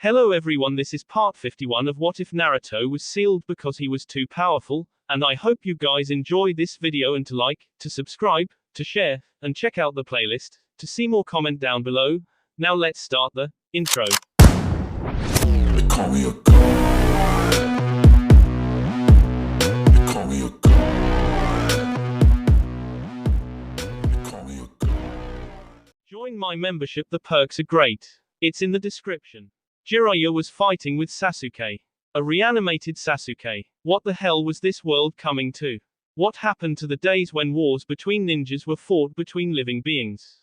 Hello everyone, this is part 51 of What If Naruto was sealed because he was too powerful, and I hope you guys enjoy this video and to like, to subscribe, to share, and check out the playlist, to see more comment down below. Now let's start the intro. They call me a god. They call me a god. They call me a god. Join my membership, the perks are great. It's in the description. Jiraiya was fighting with Sasuke. A reanimated Sasuke. What the hell was this world coming to? What happened to the days when wars between ninjas were fought between living beings?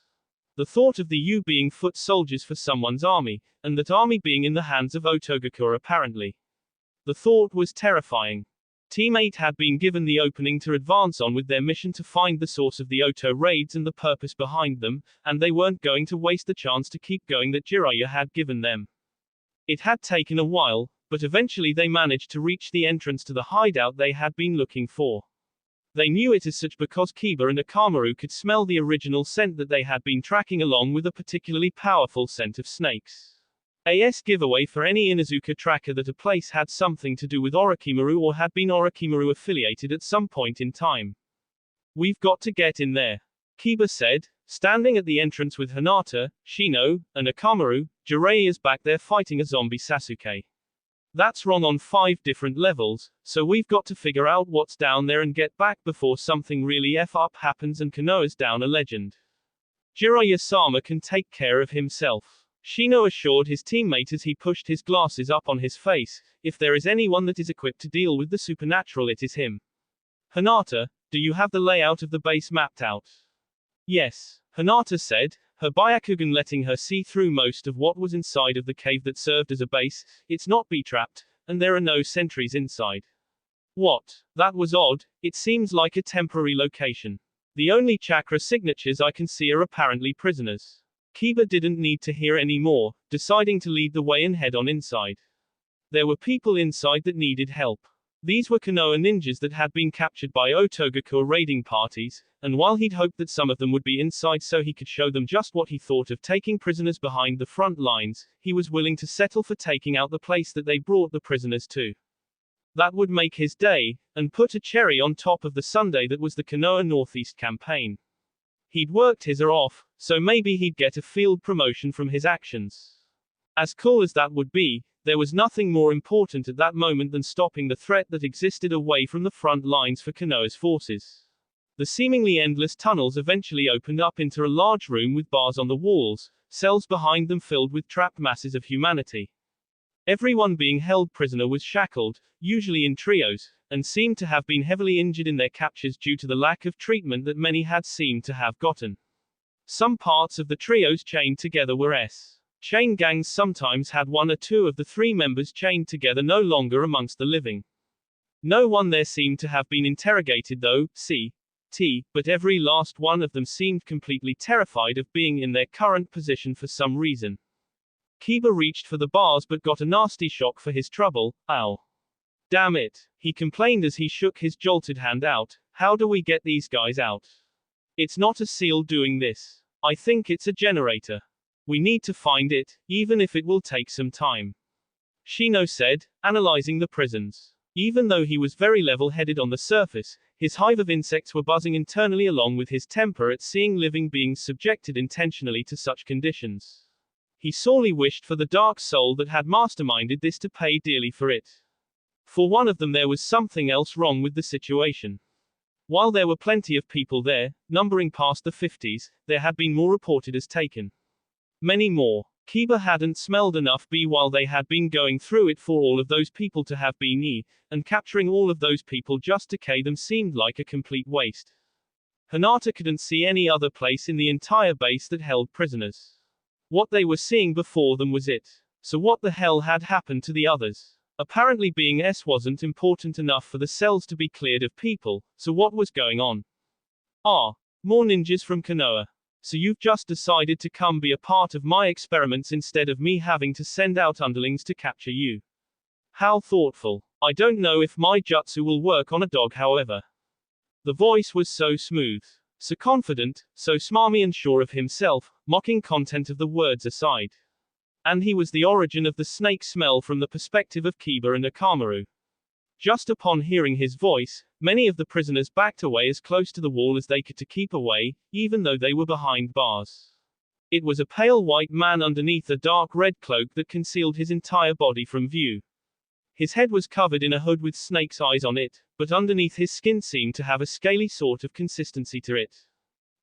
The thought of the U being foot soldiers for someone's army, and that army being in the hands of Otogakure apparently. The thought was terrifying. Team 8 had been given the opening to advance on with their mission to find the source of the Oto raids and the purpose behind them, and they weren't going to waste the chance to keep going that Jiraiya had given them. It had taken a while, but eventually they managed to reach the entrance to the hideout they had been looking for. They knew it as such because Kiba and Akamaru could smell the original scent that they had been tracking along with a particularly powerful scent of snakes. AS giveaway for any Inuzuka tracker that a place had something to do with Orochimaru or had been Orochimaru affiliated at some point in time. We've got to get in there, Kiba said, standing at the entrance with Hinata, Shino, and Akamaru. Jiraiya's back there fighting a zombie Sasuke. That's wrong on 5 different levels, so we've got to figure out what's down there and get back before something really up happens and Konoha's down a legend. Jiraiya-sama can take care of himself, Shino assured his teammate as he pushed his glasses up on his face. If there is anyone that is equipped to deal with the supernatural, it is him. Hinata, do you have the layout of the base mapped out? Yes, Hinata said, her Byakugan letting her see through most of what was inside of the cave that served as a base. It's not B-trapped, and there are no sentries inside. What? That was odd. It seems like a temporary location. The only chakra signatures I can see are apparently prisoners. Kiba didn't need to hear any more, deciding to lead the way and head on inside. There were people inside that needed help. These were Konoha ninjas that had been captured by Otogakure raiding parties, and while he'd hoped that some of them would be inside so he could show them just what he thought of taking prisoners behind the front lines, he was willing to settle for taking out the place that they brought the prisoners to. That would make his day, and put a cherry on top of the sundae that was the Konoha Northeast campaign. He'd worked his ass off, so maybe he'd get a field promotion from his actions. As cool as that would be, there was nothing more important at that moment than stopping the threat that existed away from the front lines for Konoha's forces. The seemingly endless tunnels eventually opened up into a large room with bars on the walls, cells behind them filled with trapped masses of humanity. Everyone being held prisoner was shackled, usually in trios, and seemed to have been heavily injured in their captures due to the lack of treatment that many had seemed to have gotten. Some parts of the trios chained together were chain gangs sometimes had 1 or 2 of the 3 members chained together no longer amongst the living. No one there seemed to have been interrogated though, but every last one of them seemed completely terrified of being in their current position for some reason. Kiba reached for the bars but got a nasty shock for his trouble. Ow. Damn it, he complained as he shook his jolted hand out. How do we get these guys out? It's not a seal doing this. I think it's a generator. We need to find it, even if it will take some time, Shino said, analyzing the prisons. Even though he was very level-headed on the surface, his hive of insects were buzzing internally along with his temper at seeing living beings subjected intentionally to such conditions. He sorely wished for the dark soul that had masterminded this to pay dearly for it. For one of them there was something else wrong with the situation. While there were plenty of people there, numbering past the 50s, there had been more reported as taken. Many more. Kiba hadn't smelled enough while they had been going through it for all of those people to have been and capturing all of those people just to K them seemed like a complete waste. Hinata couldn't see any other place in the entire base that held prisoners. What they were seeing before them was it. So what the hell had happened to the others? Apparently being wasn't important enough for the cells to be cleared of people, so what was going on? More ninjas from Konoha. So you've just decided to come be a part of my experiments instead of me having to send out underlings to capture you. How thoughtful. I don't know if my jutsu will work on a dog however. The voice was so smooth, so confident, so smarmy and sure of himself, mocking content of the words aside. And he was the origin of the snake smell from the perspective of Kiba and Akamaru. Just upon hearing his voice, many of the prisoners backed away as close to the wall as they could to keep away, even though they were behind bars. It was a pale white man underneath a dark red cloak that concealed his entire body from view. His head was covered in a hood with snake's eyes on it, but underneath his skin seemed to have a scaly sort of consistency to it.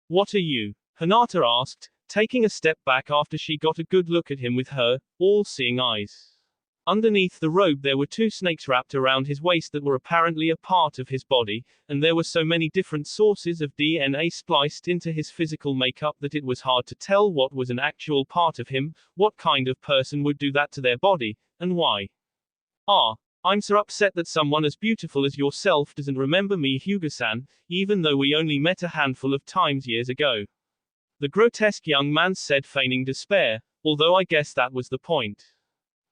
What are you? Hinata asked, taking a step back after she got a good look at him with her all-seeing eyes. Underneath the robe there were two snakes wrapped around his waist that were apparently a part of his body, and there were so many different sources of DNA spliced into his physical makeup that it was hard to tell what was an actual part of him, what kind of person would do that to their body, and why. I'm so upset that someone as beautiful as yourself doesn't remember me, Hyuga-san, even though we only met a handful of times years ago. The grotesque young man said, feigning despair, although I guess that was the point.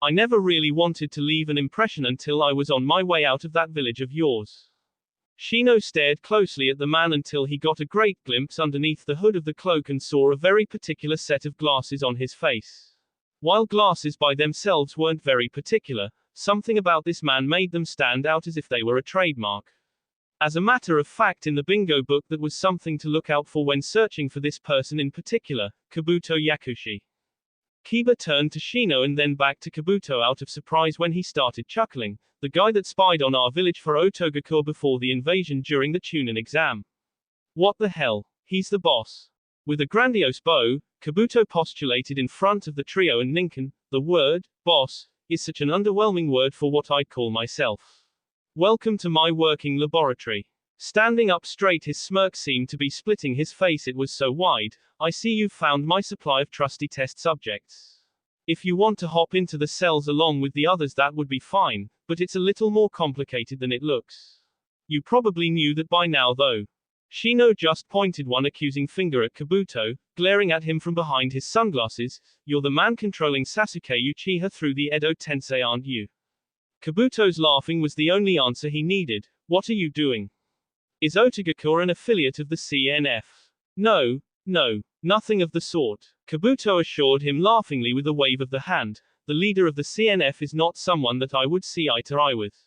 I never really wanted to leave an impression until I was on my way out of that village of yours. Shino stared closely at the man until he got a great glimpse underneath the hood of the cloak and saw a very particular set of glasses on his face. While glasses by themselves weren't very particular, something about this man made them stand out as if they were a trademark. As a matter of fact, in the bingo book that was something to look out for when searching for this person in particular, Kabuto Yakushi. Kiba turned to Shino and then back to Kabuto out of surprise when he started chuckling, the guy that spied on our village for Otogakure before the invasion during the Chunin exam. What the hell? He's the boss. With a grandiose bow, Kabuto postulated in front of the trio and Ninken, the word, boss, is such an underwhelming word for what I'd call myself. Welcome to my working laboratory. Standing up straight, his smirk seemed to be splitting his face, it was so wide. I see you've found my supply of trusty test subjects. If you want to hop into the cells along with the others, that would be fine, but it's a little more complicated than it looks. You probably knew that by now though. Shino just pointed one accusing finger at Kabuto, glaring at him from behind his sunglasses. You're the man controlling Sasuke Uchiha through the Edo Tensei, aren't you? Kabuto's laughing was the only answer he needed. What are you doing? Is Otogakure an affiliate of the CNF? No, nothing of the sort. Kabuto assured him laughingly with a wave of the hand. The leader of the CNF is not someone that I would see eye to eye with.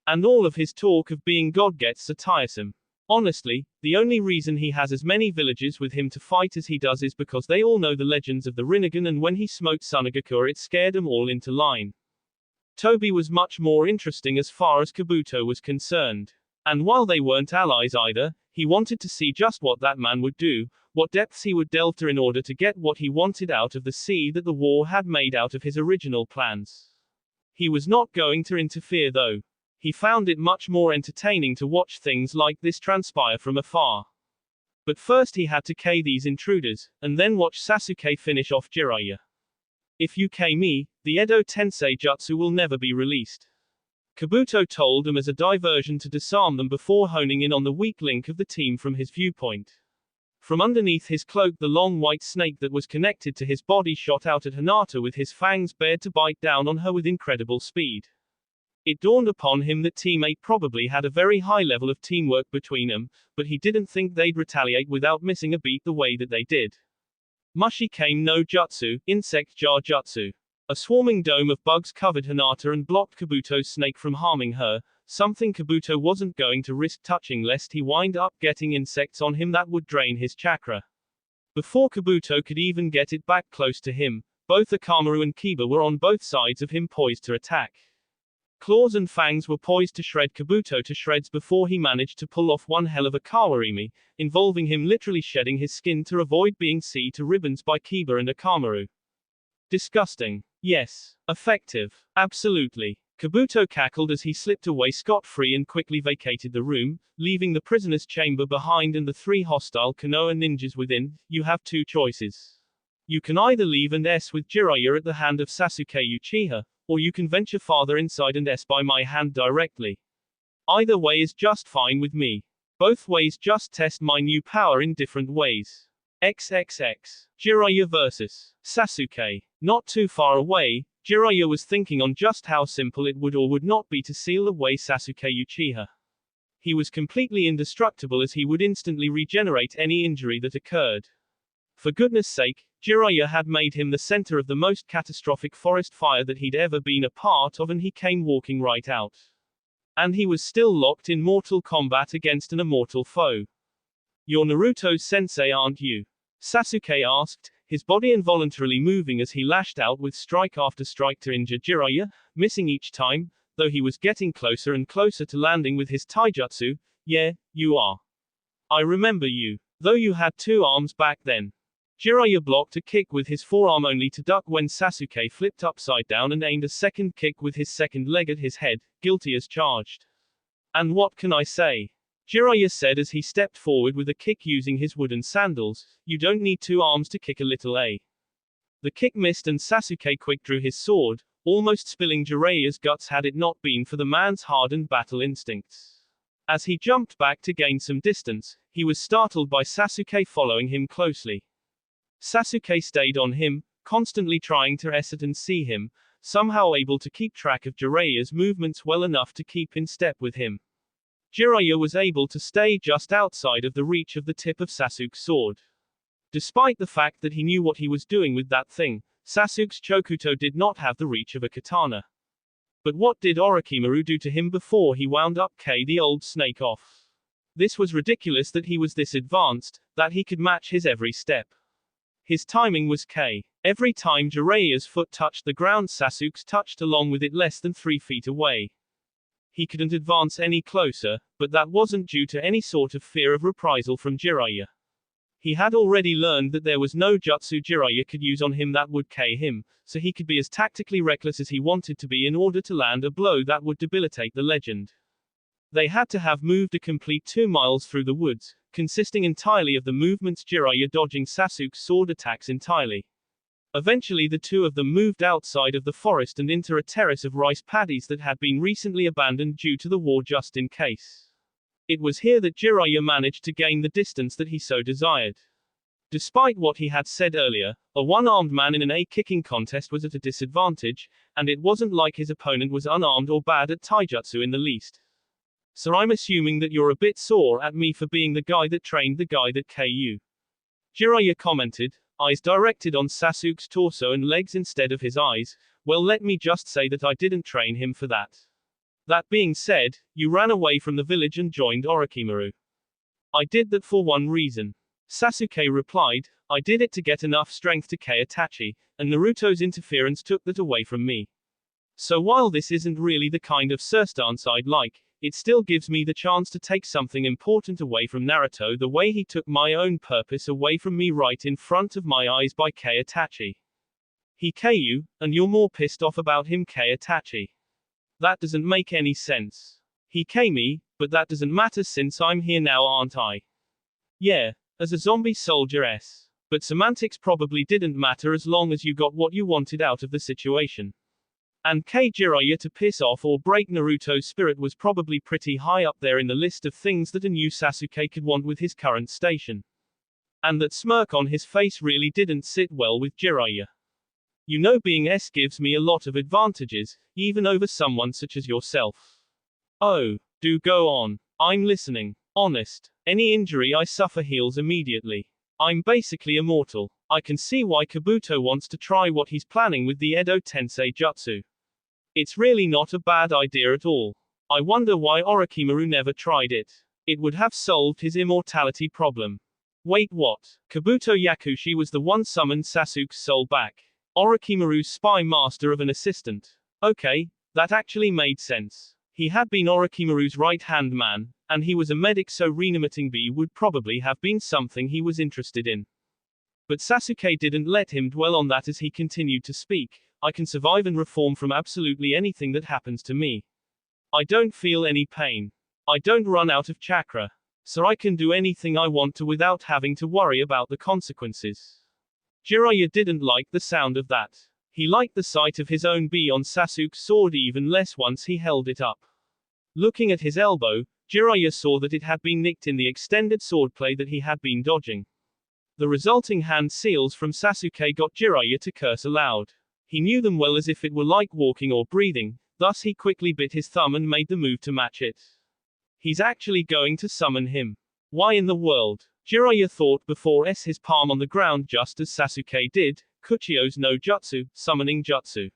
And all of his talk of being God gets so tiresome. Honestly, the only reason he has as many villagers with him to fight as he does is because they all know the legends of the Rinnegan, and when he smote Sunagakure it scared them all into line. Toby was much more interesting as far as Kabuto was concerned. And while they weren't allies either, he wanted to see just what that man would do, what depths he would delve to in order to get what he wanted out of the sea that the war had made out of his original plans. He was not going to interfere though. He found it much more entertaining to watch things like this transpire from afar. But first he had to kill these intruders, and then watch Sasuke finish off Jiraiya. If you kill me, the Edo Tensei Jutsu will never be released. Kabuto told him as a diversion to disarm them before honing in on the weak link of the team from his viewpoint. From underneath his cloak, the long white snake that was connected to his body shot out at Hinata with his fangs bared to bite down on her with incredible speed. It dawned upon him that Team 8 probably had a very high level of teamwork between them, but he didn't think they'd retaliate without missing a beat the way that they did. Mushikame no Jutsu, Insect Jar Jutsu. A swarming dome of bugs covered Hinata and blocked Kabuto's snake from harming her, something Kabuto wasn't going to risk touching lest he wind up getting insects on him that would drain his chakra. Before Kabuto could even get it back close to him, both Akamaru and Kiba were on both sides of him poised to attack. Claws and fangs were poised to shred Kabuto to shreds before he managed to pull off one hell of a kawarimi, involving him literally shedding his skin to avoid being sewn to ribbons by Kiba and Akamaru. Disgusting. Yes. Effective. Absolutely. Kabuto cackled as he slipped away scot-free and quickly vacated the room, leaving the prisoner's chamber behind and the three hostile Konoha ninjas within. You have two choices. You can either leave and S with Jiraiya at the hand of Sasuke Uchiha, or you can venture farther inside and S by my hand directly. Either way is just fine with me. Both ways just test my new power in different ways. XXX. Jiraiya vs. Sasuke. Not too far away, Jiraiya was thinking on just how simple it would or would not be to seal away Sasuke Uchiha. He was completely indestructible as he would instantly regenerate any injury that occurred. For goodness sake, Jiraiya had made him the center of the most catastrophic forest fire that he'd ever been a part of, and he came walking right out. And he was still locked in mortal combat against an immortal foe. "You're Naruto's sensei, aren't you?" Sasuke asked, his body involuntarily moving as he lashed out with strike after strike to injure Jiraiya, missing each time, though he was getting closer and closer to landing with his taijutsu. "Yeah, you are. I remember you. Though you had 2 arms back then." Jiraiya blocked a kick with his forearm only to duck when Sasuke flipped upside down and aimed a second kick with his second leg at his head, guilty as charged. "And what can I say?" Jiraiya said as he stepped forward with a kick using his wooden sandals. "You don't need 2 arms to kick a little, eh?" The kick missed and Sasuke quick drew his sword, almost spilling Jiraiya's guts had it not been for the man's hardened battle instincts. As he jumped back to gain some distance, he was startled by Sasuke following him closely. Sasuke stayed on him, constantly trying to assert and see him, somehow able to keep track of Jiraiya's movements well enough to keep in step with him. Jiraiya was able to stay just outside of the reach of the tip of Sasuke's sword. Despite the fact that he knew what he was doing with that thing, Sasuke's Chokuto did not have the reach of a katana. But what did Orochimaru do to him before he wound up the old snake off? This was ridiculous that he was this advanced, that he could match his every step. His timing was every time Jiraiya's foot touched the ground, Sasuke's touched along with it less than 3 feet away. He couldn't advance any closer, but that wasn't due to any sort of fear of reprisal from Jiraiya. He had already learned that there was no jutsu Jiraiya could use on him that would him, so he could be as tactically reckless as he wanted to be in order to land a blow that would debilitate the legend. They had to have moved a complete 2 miles through the woods, consisting entirely of the movements Jiraiya dodging Sasuke's sword attacks entirely. Eventually the 2 of them moved outside of the forest and into a terrace of rice paddies that had been recently abandoned due to the war just in case. It was here that Jiraiya managed to gain the distance that he so desired. Despite what he had said earlier, a one-armed man in an kicking contest was at a disadvantage, and it wasn't like his opponent was unarmed or bad at taijutsu in the least. "So I'm assuming that you're a bit sore at me for being the guy that trained the guy that KU." Jiraiya commented, eyes directed on Sasuke's torso and legs instead of his eyes. "Well, let me just say that I didn't train him for that. That being said, you ran away from the village and joined Orochimaru." "I did that for one reason." Sasuke replied, "I did it to get enough strength to Itachi, and Naruto's interference took that away from me. So while this isn't really the kind of circumstance I'd like, it still gives me the chance to take something important away from Naruto the way he took my own purpose away from me right in front of my eyes by Itachi. He KU, and you're more pissed off about him Itachi. That doesn't make any sense. He K me, but that doesn't matter since I'm here now, aren't I? Yeah, as a zombie soldier s. But semantics probably didn't matter as long as you got what you wanted out of the situation. And Jiraiya to piss off or break Naruto's spirit was probably pretty high up there in the list of things that a new Sasuke could want with his current station. And that smirk on his face really didn't sit well with Jiraiya. "You know, being S gives me a lot of advantages, even over someone such as yourself." "Oh, do go on. I'm listening." "Honest. Any injury I suffer heals immediately. I'm basically immortal. I can see why Kabuto wants to try what he's planning with the Edo Tensei Jutsu. It's really not a bad idea at all. I wonder why Orochimaru never tried it. It would have solved his immortality problem." "Wait, what?" Kabuto Yakushi was the one summoned Sasuke's soul back. Orochimaru's spy master of an assistant. Okay, that actually made sense. He had been Orochimaru's right-hand man, and he was a medic, so reanimating B would probably have been something he was interested in. But Sasuke didn't let him dwell on that as he continued to speak. "I can survive and reform from absolutely anything that happens to me. I don't feel any pain. I don't run out of chakra. So I can do anything I want to without having to worry about the consequences." Jiraiya didn't like the sound of that. He liked the sight of his own B on Sasuke's sword even less once he held it up. Looking at his elbow, Jiraiya saw that it had been nicked in the extended swordplay that he had been dodging. The resulting hand seals from Sasuke got Jiraiya to curse aloud. He knew them well as if it were like walking or breathing, thus he quickly bit his thumb and made the move to match it. He's actually going to summon him. Why in the world? Jiraiya thought before his palm on the ground just as Sasuke did, Kuchio's no jutsu, summoning jutsu.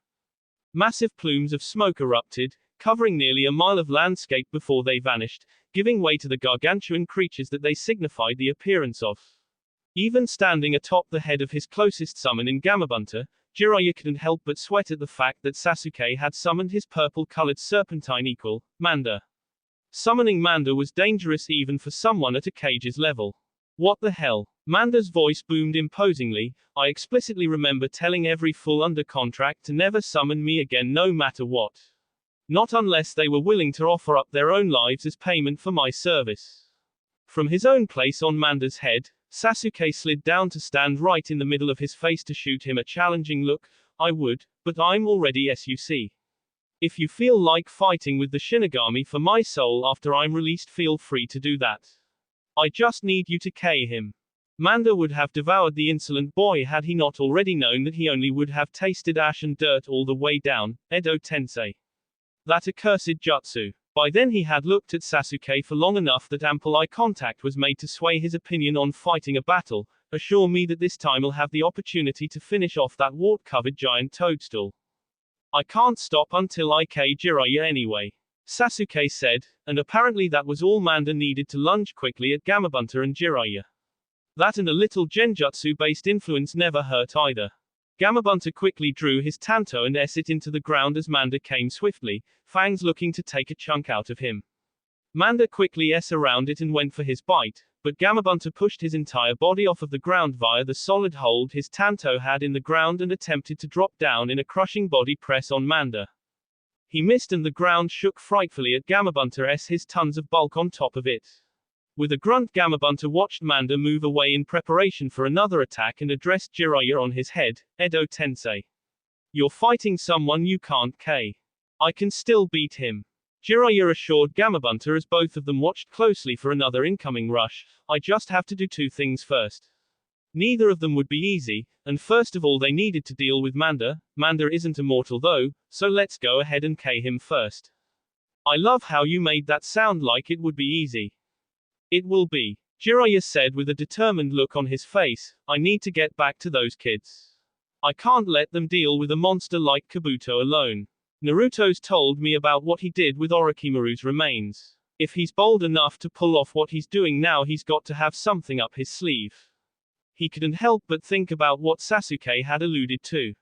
Massive plumes of smoke erupted, covering nearly a mile of landscape before they vanished, giving way to the gargantuan creatures that they signified the appearance of. Even standing atop the head of his closest summon in Gamabunta, Jiraiya couldn't help but sweat at the fact that Sasuke had summoned his purple-colored serpentine equal, Manda. Summoning Manda was dangerous even for someone at a cage's level. What the hell? Manda's voice boomed imposingly. I explicitly remember telling every fool under contract to never summon me again no matter what. Not unless they were willing to offer up their own lives as payment for my service. From his own place on Manda's head, Sasuke slid down to stand right in the middle of his face to shoot him a challenging look. I would, but I'm already SUC. If you feel like fighting with the Shinigami for my soul after I'm released, feel free to do that. I just need you to K him. Manda would have devoured the insolent boy had he not already known that he only would have tasted ash and dirt all the way down, Edo Tensei. That accursed jutsu. By then he had looked at Sasuke for long enough that ample eye contact was made to sway his opinion on fighting a battle. Assure me that this time I'll have the opportunity to finish off that wart-covered giant toadstool. I can't stop until I K Jiraiya anyway. Sasuke said, and apparently that was all Manda needed to lunge quickly at Gamabunta and Jiraiya. That and a little genjutsu-based influence never hurt either. Gamabunta quickly drew his tanto and it into the ground as Manda came swiftly, fangs looking to take a chunk out of him. Manda quickly around it and went for his bite, but Gamabunta pushed his entire body off of the ground via the solid hold his tanto had in the ground and attempted to drop down in a crushing body press on Manda. He missed and the ground shook frightfully at Gamabunta's his tons of bulk on top of it. With a grunt, Gamabunta watched Manda move away in preparation for another attack and addressed Jiraiya on his head. Edo Tensei. You're fighting someone you can't K. I can still beat him. Jiraiya assured Gamabunta as both of them watched closely for another incoming rush. I just have to do two things first. Neither of them would be easy, and first of all they needed to deal with Manda. Manda isn't immortal though, so let's go ahead and K him first. I love how you made that sound like it would be easy. It will be. Jiraiya said with a determined look on his face. I need to get back to those kids. I can't let them deal with a monster like Kabuto alone. Naruto's told me about what he did with Orochimaru's remains. If he's bold enough to pull off what he's doing now, he's got to have something up his sleeve. He couldn't help but think about what Sasuke had alluded to.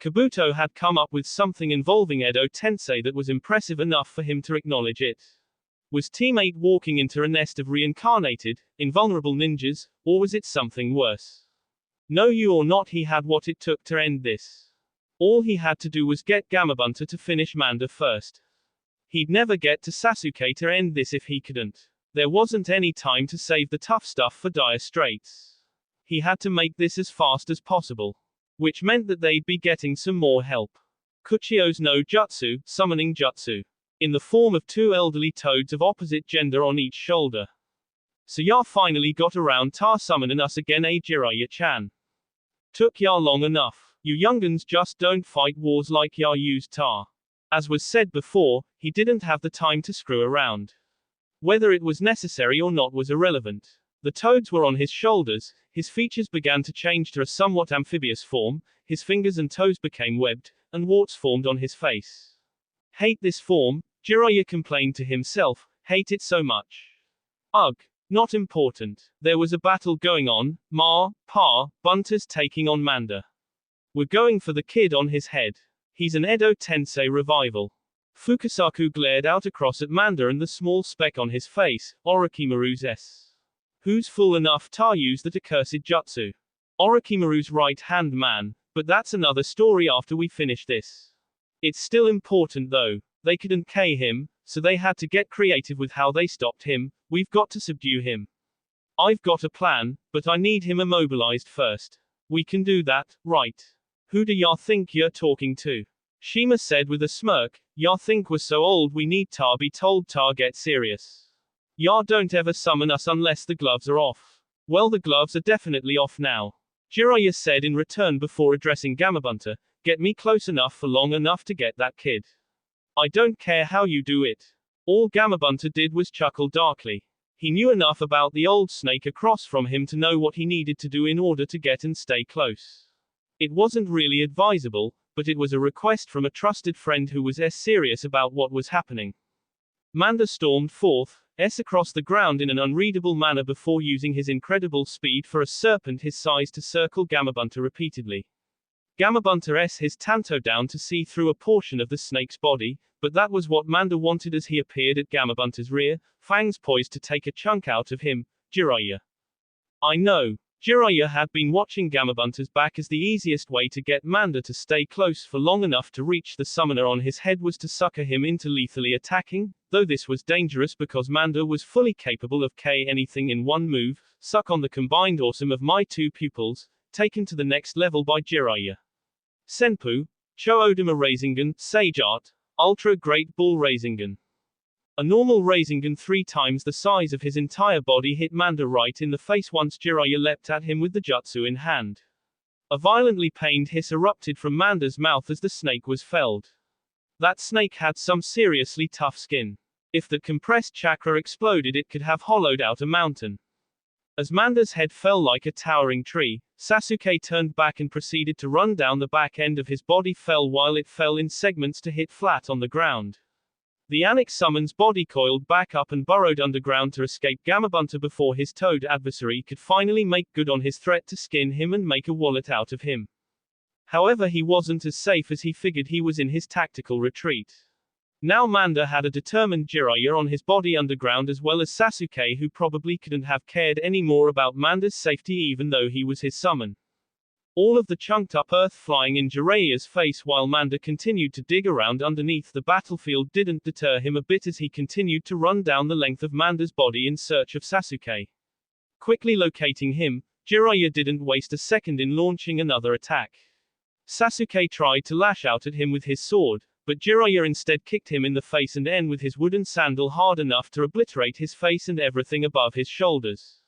Kabuto had come up with something involving Edo Tensei that was impressive enough for him to acknowledge it. Was Team 8 walking into a nest of reincarnated, invulnerable ninjas, or was it something worse? Know you or not, he had what it took to end this. All he had to do was get Gamabunta to finish Manda first. He'd never get to Sasuke to end this if he couldn't. There wasn't any time to save the tough stuff for dire straits. He had to make this as fast as possible. Which meant that they'd be getting some more help. Kuchio's no jutsu, summoning jutsu. In the form of two elderly toads of opposite gender on each shoulder. So ya finally got around ta summoning us again, Jiraiya-chan. Took ya long enough. You younguns just don't fight wars like ya used ta. As was said before, he didn't have the time to screw around. Whether it was necessary or not was irrelevant. The toads were on his shoulders, his features began to change to a somewhat amphibious form, his fingers and toes became webbed, and warts formed on his face. Hate this form, Jiraiya complained to himself, hate it so much. Ugh. Not important. There was a battle going on, Bunta's taking on Manda. We're going for the kid on his head. He's an Edo Tensei revival. Fukasaku glared out across at Manda and the small speck on his face, Orochimaru's S. Who's fool enough to use that accursed jutsu? Orochimaru's right-hand man, but that's another story after we finish this. It's still important though. They couldn't K him, so they had to get creative with how they stopped him. We've got to subdue him. I've got a plan, but I need him immobilized first. We can do that, right? Who do ya think you're talking to? Shima said with a smirk. Ya think we're so old we need ta be told ta get serious. Ya don't ever summon us unless the gloves are off. Well, the gloves are definitely off now. Jiraiya said in return before addressing Gamabunta. Get me close enough for long enough to get that kid. I don't care how you do it. All Gamabunta did was chuckle darkly. He knew enough about the old snake across from him to know what he needed to do in order to get and stay close. It wasn't really advisable, but it was a request from a trusted friend who was serious about what was happening. Manda stormed forth, across the ground in an unreadable manner before using his incredible speed for a serpent his size to circle Gamabunta repeatedly. Gamabunta his tanto down to see through a portion of the snake's body, but that was what Manda wanted as he appeared at Gamabunta's rear, fangs poised to take a chunk out of him. Jiraiya. I know. Jiraiya had been watching Gamabunta's back as the easiest way to get Manda to stay close for long enough to reach the summoner on his head was to sucker him into lethally attacking, though this was dangerous because Manda was fully capable of anything in one move, suck on the combined awesome of my two pupils, taken to the next level by Jiraiya. Senpu, Cho-Odama Rasengan, Sage Art, Ultra Great Ball Rasengan. A normal Rasengan 3 times the size of his entire body hit Manda right in the face once Jiraiya leapt at him with the jutsu in hand. A violently pained hiss erupted from Manda's mouth as the snake was felled. That snake had some seriously tough skin. If that compressed chakra exploded, it could have hollowed out a mountain. As Manda's head fell like a towering tree, Sasuke turned back and proceeded to run down the back end of his body fell while it fell in segments to hit flat on the ground. The Anik summon's body coiled back up and burrowed underground to escape Gamabunta before his toad adversary could finally make good on his threat to skin him and make a wallet out of him. However, he wasn't as safe as he figured. He was in his tactical retreat. Now Manda had a determined Jiraiya on his body underground as well as Sasuke, who probably couldn't have cared any more about Manda's safety even though he was his summon. All of the chunked up earth flying in Jiraiya's face while Manda continued to dig around underneath the battlefield didn't deter him a bit as he continued to run down the length of Manda's body in search of Sasuke. Quickly locating him, Jiraiya didn't waste a second in launching another attack. Sasuke tried to lash out at him with his sword, but Jiraiya instead kicked him in the face and with his wooden sandal hard enough to obliterate his face and everything above his shoulders.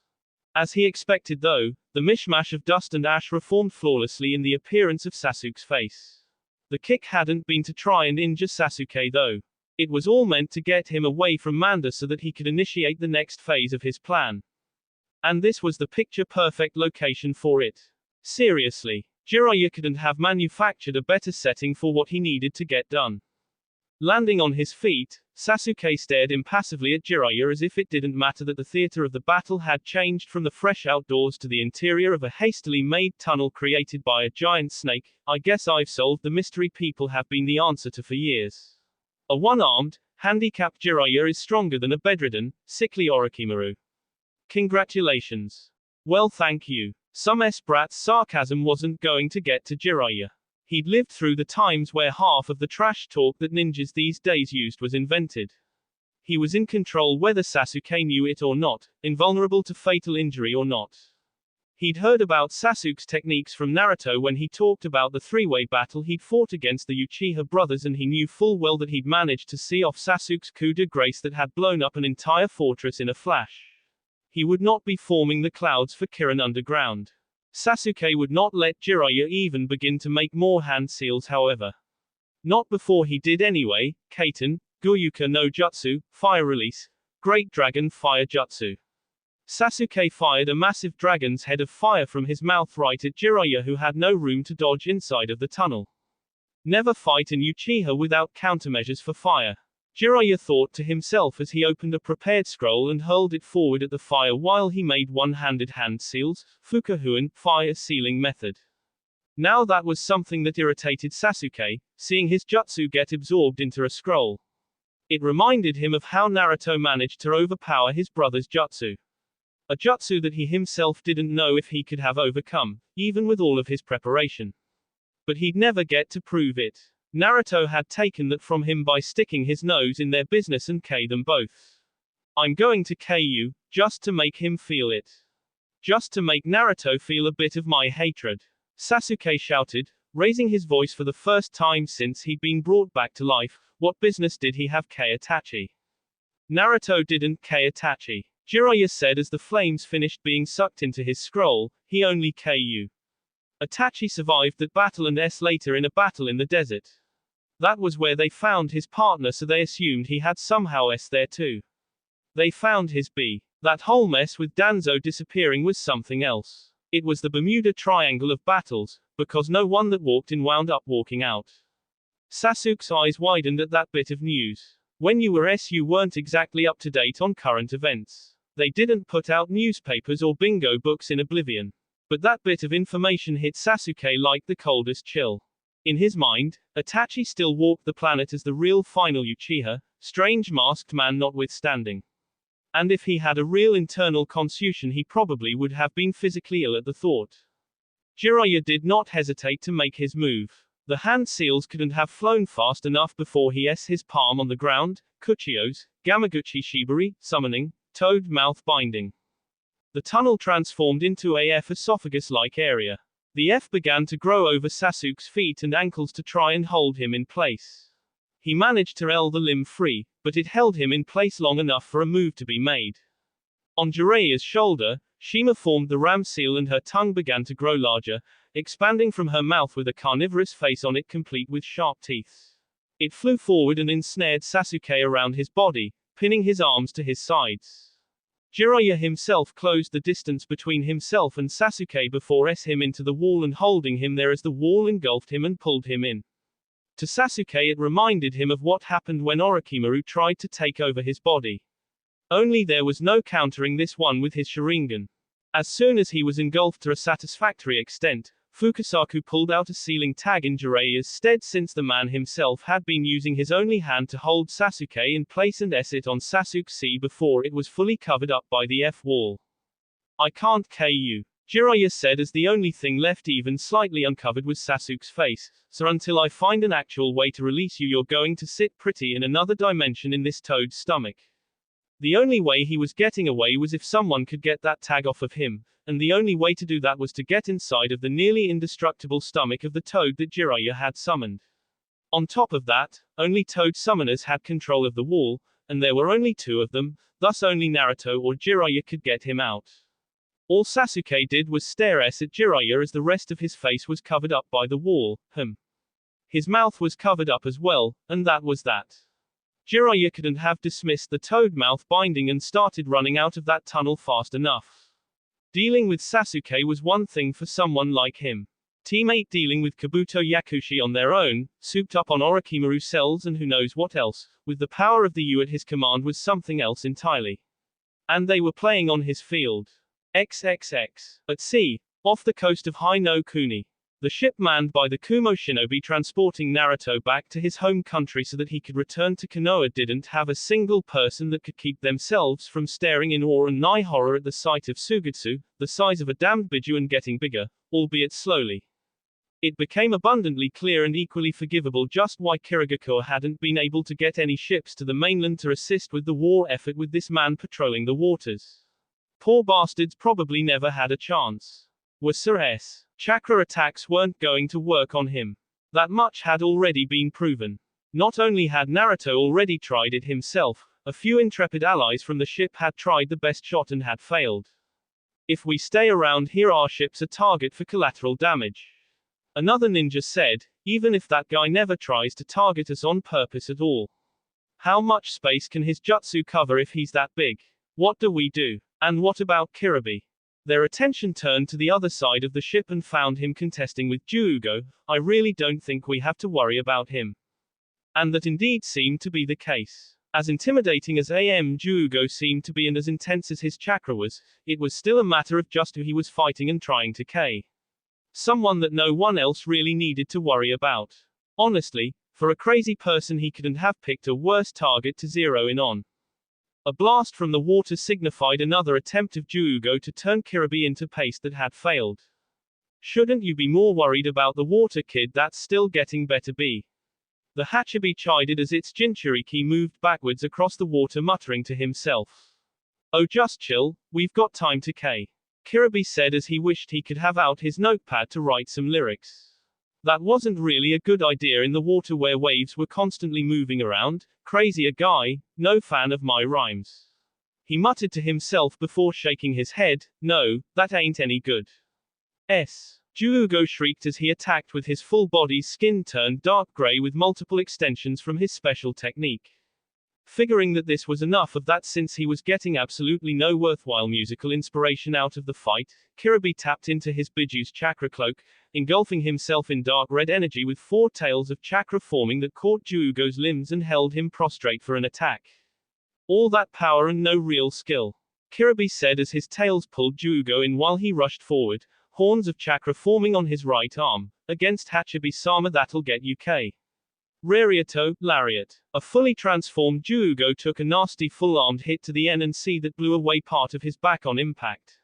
As he expected though, the mishmash of dust and ash reformed flawlessly in the appearance of Sasuke's face. The kick hadn't been to try and injure Sasuke though. It was all meant to get him away from Manda so that he could initiate the next phase of his plan. And this was the picture-perfect location for it. Seriously, Jiraiya couldn't have manufactured a better setting for what he needed to get done. Landing on his feet, Sasuke stared impassively at Jiraiya as if it didn't matter that the theater of the battle had changed from the fresh outdoors to the interior of a hastily made tunnel created by a giant snake. I guess I've solved the mystery people have been the answer to for years. A one-armed, handicapped Jiraiya is stronger than a bedridden, sickly Orochimaru. Congratulations. Well, thank you. Some brat's sarcasm wasn't going to get to Jiraiya. He'd lived through the times where half of the trash talk that ninjas these days used was invented. He was in control whether Sasuke knew it or not, invulnerable to fatal injury or not. He'd heard about Sasuke's techniques from Naruto when he talked about the three-way battle he'd fought against the Uchiha brothers, and he knew full well that he'd managed to see off Sasuke's coup de grace that had blown up an entire fortress in a flash. He would not be forming the clouds for Kirin underground. Sasuke would not let Jiraiya even begin to make more hand seals, however. Not before he did anyway. Kaiten, Gyuuka no Jutsu, Fire Release, Great Dragon Fire Jutsu. Sasuke fired a massive dragon's head of fire from his mouth right at Jiraiya, who had no room to dodge inside of the tunnel. Never fight an Uchiha without countermeasures for fire. Jiraiya thought to himself as he opened a prepared scroll and hurled it forward at the fire while he made one-handed hand seals, Fukahuan, fire sealing method. Now that was something that irritated Sasuke, seeing his jutsu get absorbed into a scroll. It reminded him of how Naruto managed to overpower his brother's jutsu. A jutsu that he himself didn't know if he could have overcome, even with all of his preparation. But he'd never get to prove it. Naruto had taken that from him by sticking his nose in their business and them both. I'm going to you, just to make him feel it. Just to make Naruto feel a bit of my hatred. Sasuke shouted, raising his voice for the first time since he'd been brought back to life. What business did he have Itachi? Naruto didn't Itachi. Jiraiya said as the flames finished being sucked into his scroll, he only you. Itachi survived that battle and later in a battle in the desert. That was where they found his partner, so they assumed he had somehow there too. They found his That whole mess with Danzo disappearing was something else. It was the Bermuda Triangle of battles, because no one that walked in wound up walking out. Sasuke's eyes widened at that bit of news. When you were S, you weren't exactly up to date on current events. They didn't put out newspapers or bingo books in Oblivion. But that bit of information hit Sasuke like the coldest chill. In his mind, Itachi still walked the planet as the real final Uchiha, strange masked man notwithstanding. And if he had a real internal confusion, he probably would have been physically ill at the thought. Jiraiya did not hesitate to make his move. The hand seals couldn't have flown fast enough before he s his palm on the ground, Kuchiyos, Gamaguchi Shibari, summoning, toad mouth binding. The tunnel transformed into a F esophagus-like area. The F began to grow over Sasuke's feet and ankles to try and hold him in place. He managed to L the limb free, but it held him in place long enough for a move to be made. On Jiraiya's shoulder, Shima formed the ram seal and her tongue began to grow larger, expanding from her mouth with a carnivorous face on it complete with sharp teeth. It flew forward and ensnared Sasuke around his body, pinning his arms to his sides. Jiraiya himself closed the distance between himself and Sasuke before s him into the wall and holding him there as the wall engulfed him and pulled him in. To Sasuke it reminded him of what happened when Orochimaru tried to take over his body. Only there was no countering this one with his Sharingan. As soon as he was engulfed to a satisfactory extent, Fukasaku pulled out a sealing tag in Jiraiya's stead since the man himself had been using his only hand to hold Sasuke in place and s it on Sasuke's C before it was fully covered up by the F wall. I can't KU. Jiraiya said as the only thing left even slightly uncovered was Sasuke's face, so until I find an actual way to release you you're going to sit pretty in another dimension in this toad's stomach. The only way he was getting away was if someone could get that tag off of him, and the only way to do that was to get inside of the nearly indestructible stomach of the toad that Jiraiya had summoned. On top of that, only toad summoners had control of the wall, and there were only two of them, thus only Naruto or Jiraiya could get him out. All Sasuke did was stare at Jiraiya as the rest of his face was covered up by the wall. His mouth was covered up as well, and that was that. Jiraiya couldn't have dismissed the toad mouth binding and started running out of that tunnel fast enough. Dealing with Sasuke was one thing for someone like him. Team 8 dealing with Kabuto Yakushi on their own, souped up on Orochimaru cells and who knows what else, with the power of the U at his command was something else entirely. And they were playing on his field. XXX. At sea, off the coast of Hai no Kuni. The ship manned by the Kumo shinobi transporting Naruto back to his home country so that he could return to Konoha didn't have a single person that could keep themselves from staring in awe and nigh horror at the sight of Sugetsu, the size of a damned biju and getting bigger, albeit slowly. It became abundantly clear and equally forgivable just why Kirigakure hadn't been able to get any ships to the mainland to assist with the war effort with this man patrolling the waters. Poor bastards probably never had a chance. Sir chakra attacks weren't going to work on him. That much had already been proven. Not only had Naruto already tried it himself, a few intrepid allies from the ship had tried the best shot and had failed. If we stay around here our ship's a target for collateral damage. Another ninja said, even if that guy never tries to target us on purpose at all. How much space can his jutsu cover if he's that big? What do we do? And what about Kiribi? Their attention turned to the other side of the ship and found him contesting with Juugo. I really don't think we have to worry about him. And that indeed seemed to be the case. As intimidating as Juugo seemed to be and as intense as his chakra was, it was still a matter of just who he was fighting and trying to K. Someone that no one else really needed to worry about. Honestly, for a crazy person he couldn't have picked a worse target to zero in on. A blast from the water signified another attempt of Juugo to turn Kiribi into paste that had failed. Shouldn't you be more worried about the water kid that's still getting better B? The Hachibi chided as its Jinchuriki moved backwards across the water muttering to himself. Oh just chill, we've got time to K. Kiribi said as he wished he could have out his notepad to write some lyrics. That wasn't really a good idea in the water where waves were constantly moving around. Crazier guy, no fan of my rhymes. He muttered to himself before shaking his head, no, that ain't any good. Juugo shrieked as he attacked with his full body's skin turned dark gray with multiple extensions from his special technique. Figuring that this was enough of that since he was getting absolutely no worthwhile musical inspiration out of the fight, Kirby tapped into his Bijuu's chakra cloak, engulfing himself in dark red energy with 4 tails of chakra forming that caught Juugo's limbs and held him prostrate for an attack. All that power and no real skill. Kirby said as his tails pulled Juugo in while he rushed forward, horns of chakra forming on his right arm. Against Hachibi-sama that'll get you K. Rarioto, Lariat. A fully transformed Juugo took a nasty full-armed hit to the N and C that blew away part of his back on impact.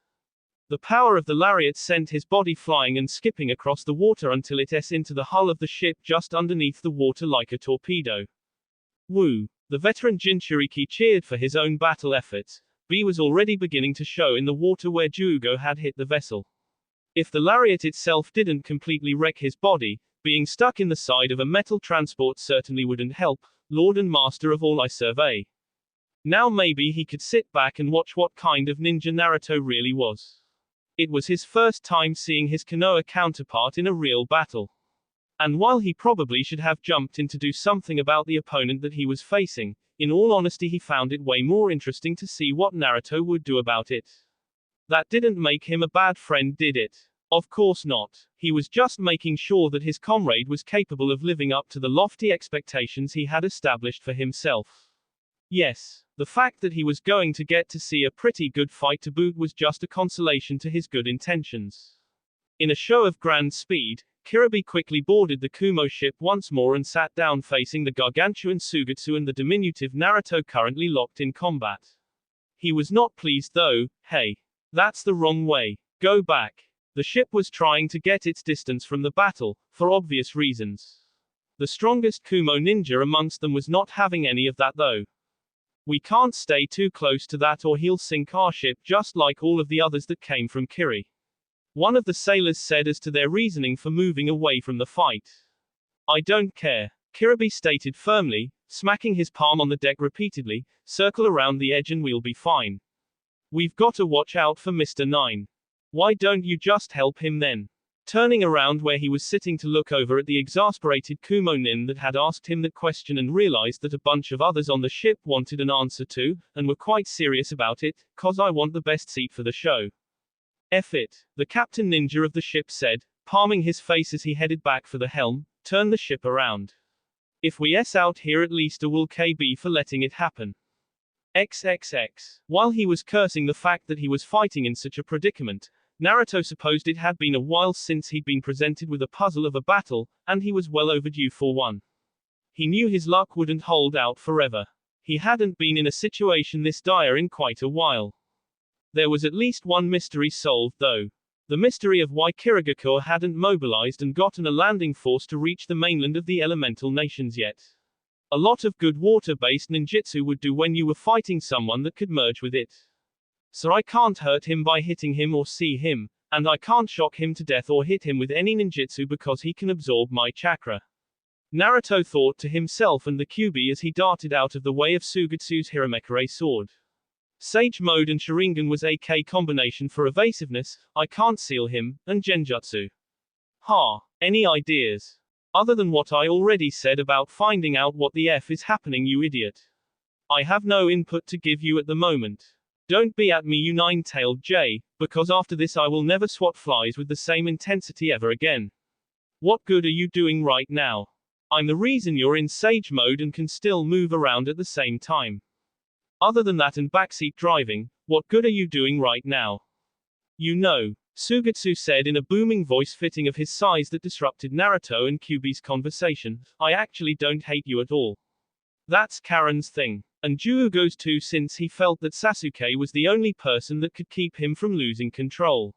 The power of the Lariat sent his body flying and skipping across the water until it s into the hull of the ship just underneath the water like a torpedo. Woo! The veteran Jinchuriki cheered for his own battle efforts. B was already beginning to show in the water where Juugo had hit the vessel. If the Lariat itself didn't completely wreck his body, being stuck in the side of a metal transport certainly wouldn't help, Lord and Master of all I survey. Now maybe he could sit back and watch what kind of ninja Naruto really was. It was his first time seeing his Konoha counterpart in a real battle. And while he probably should have jumped in to do something about the opponent that he was facing, in all honesty he found it way more interesting to see what Naruto would do about it. That didn't make him a bad friend, did it? Of course not. He was just making sure that his comrade was capable of living up to the lofty expectations he had established for himself. Yes, the fact that he was going to get to see a pretty good fight to boot was just a consolation to his good intentions. In a show of grand speed, Kirby quickly boarded the Kumo ship once more and sat down facing the gargantuan Suigetsu and the diminutive Naruto currently locked in combat. He was not pleased though. Hey, that's the wrong way. Go back. The ship was trying to get its distance from the battle, for obvious reasons. The strongest Kumo ninja amongst them was not having any of that though. We can't stay too close to that or he'll sink our ship just like all of the others that came from Kiri. One of the sailors said as to their reasoning for moving away from the fight. I don't care, Kirby stated firmly, smacking his palm on the deck repeatedly. Circle around the edge and we'll be fine. We've got to watch out for Mr. 9. Why don't you just help him then? Turning around where he was sitting to look over at the exasperated Kumo nin that had asked him that question and realized that a bunch of others on the ship wanted an answer too, and were quite serious about it, cause I want the best seat for the show. F it, the captain ninja of the ship said, palming his face as he headed back for the helm. Turn the ship around. If we s out here at least a will KB for letting it happen. XXX. While he was cursing the fact that he was fighting in such a predicament, Naruto supposed it had been a while since he'd been presented with a puzzle of a battle, and he was well overdue for one. He knew his luck wouldn't hold out forever. He hadn't been in a situation this dire in quite a while. There was at least one mystery solved though. The mystery of why Kirigakure hadn't mobilized and gotten a landing force to reach the mainland of the elemental nations yet. A lot of good water-based ninjutsu would do when you were fighting someone that could merge with it. So I can't hurt him by hitting him or see him, and I can't shock him to death or hit him with any ninjutsu because he can absorb my chakra. Naruto thought to himself and the Kyuubi as he darted out of the way of Suigetsu's Hiramekure sword. Sage mode and Sharingan was a K combination for evasiveness, I can't seal him, and Genjutsu. Ha! Any ideas? Other than what I already said about finding out what the F is happening, you idiot. I have no input to give you at the moment. Don't be at me, you nine-tailed J, because after this I will never swat flies with the same intensity ever again. What good are you doing right now? I'm the reason you're in Sage mode and can still move around at the same time. Other than that and backseat driving, what good are you doing right now? You know, Suigetsu said in a booming voice fitting of his size that disrupted Naruto and Kyuubi's conversation, I actually don't hate you at all. That's Karen's thing. And Juugo's too, since he felt that Sasuke was the only person that could keep him from losing control.